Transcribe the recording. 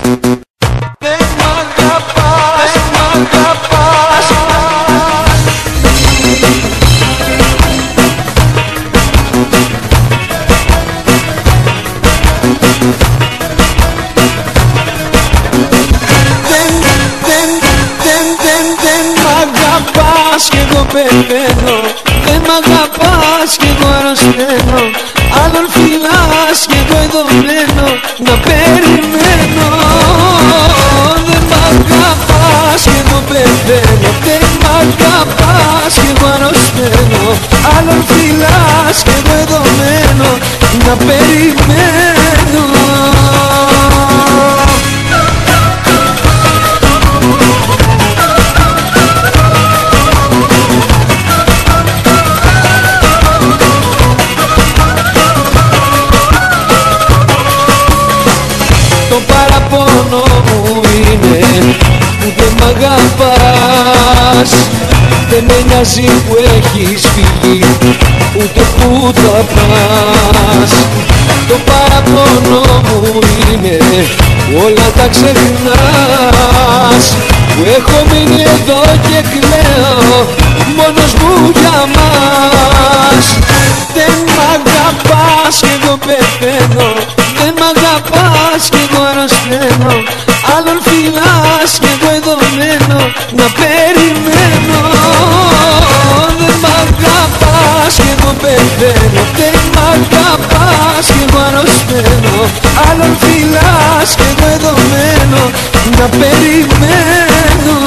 Δεν μ' αγαπάς, δεν μ' αγαπάς. Δεν μ' αγαπάς κι εγώ πεθαίνω. Δεν μ' αγαπάς κι εγώ αρρωσταίνω. Άλλον φυλάς κι εγώ εδώ μένω να περιμένω. Δεν μ' αγαπάς κι εγώ πεθαίνω. Δεν μ' αγαπάς κι εγώ αρρωσταίνω. Άλλον φυλάς κι εγώ εδώ μένω να περιμένω. Το παραπονό μου είναι που δεν μ' αγαπάς. Δεν με νοιάζει που έχεις φύγει, ούτε που θα πας. Το παραπονό μου είναι που όλα τα ξεχνάς. Που έχω μείνει εδώ και κλαίω μόνος μου για μας. Δεν μ' αγαπάς κι εγώ πεθαίνω. Δεν μ' αγαπάς κι εγώ αρρωσταίνω. Άλλον φυλάς κι εγώ εδώ μένω να περιμένω. Δεν μ' αγαπάς κι εγώ πεθαίνω. Δεν μ' αγαπάς κι εγώ αρρωσταίνω. Άλλον φυλάς κι εγώ εδώ μένω να περιμένω.